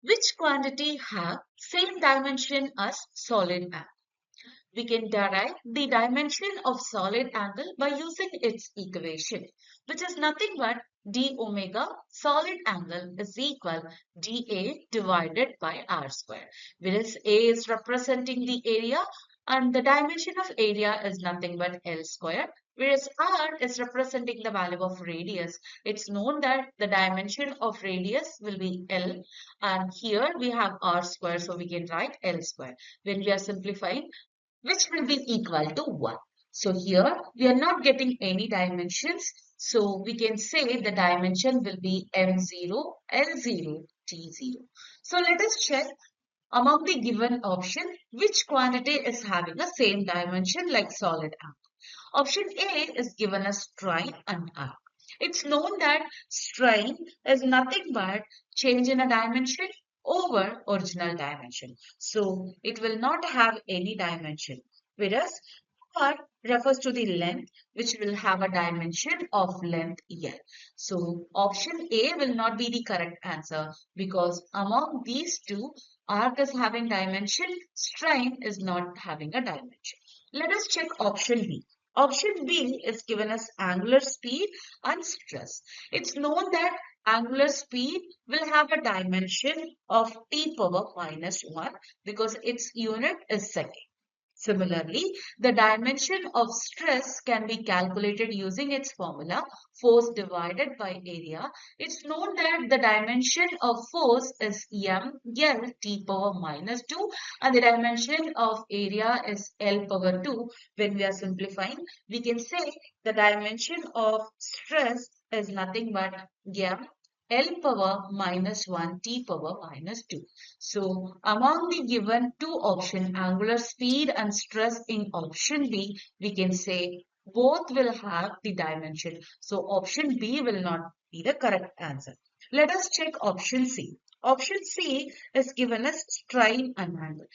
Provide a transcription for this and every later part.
Which quantity have same dimension as solid angle? We can derive the dimension of solid angle by using its equation, which is nothing but d omega solid angle is equal dA divided by r square, whereas A is representing the area and the dimension of area is nothing but L square, whereas r is representing the value of radius. It's known that the dimension of radius will be L, and here we have r square, so we can write L square. When we are simplifying, which will be equal to 1. So here we are not getting any dimensions. So we can say the dimension will be M0, L0, T0. So let us check among the given option which quantity is having the same dimension like solid angle. Option A is given as strain and arc. It's known that strain is nothing but change in a dimension over original dimension. So it will not have any dimension. Whereas arc refers to the length, which will have a dimension of length L. So option A will not be the correct answer because among these two, arc is having dimension, strain is not having a dimension. Let us check option B. Option B is given as angular speed and stress. It's known that angular speed will have a dimension of t power minus 1 because its unit is second. Similarly, the dimension of stress can be calculated using its formula, force divided by area. It's known that the dimension of force is L T power minus 2 and the dimension of area is L power 2. When we are simplifying, we can say the dimension of stress is nothing but L power minus 1 T power minus 2. So among the given two options, angular speed and stress in option B, we can say both will have the dimension. So option B will not be the correct answer. Let us check option C. Option C is given as strain and angle.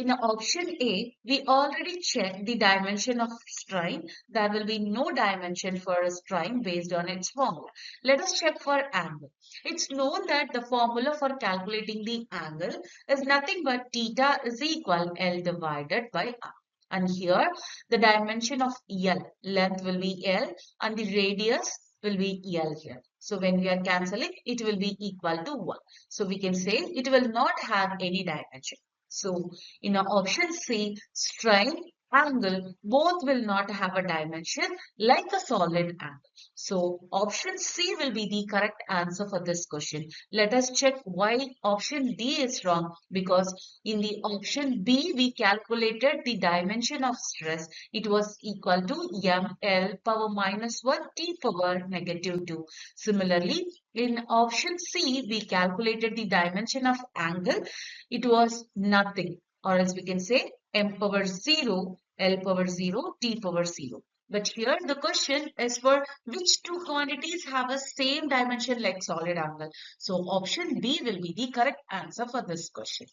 In option A, we already checked the dimension of strain. There will be no dimension for a strain based on its formula. Let us check for angle. It's known that the formula for calculating the angle is nothing but theta is equal L divided by R. And here the dimension of L, length will be L and the radius will be L here. So when we are cancelling, it will be equal to 1. So we can say it will not have any dimension. So in option C, strain, angle, both will not have a dimension like a solid angle. So option C will be the correct answer for this question. Let us check why option D is wrong, because in the option B, we calculated the dimension of stress. It was equal to L power minus 1 T power negative 2. Similarly, in option C, we calculated the dimension of angle. It was nothing, or as we can say m power 0, L power 0, T power 0. But here the question is for which two quantities have a same dimension like solid angle. So option B will be the correct answer for this question.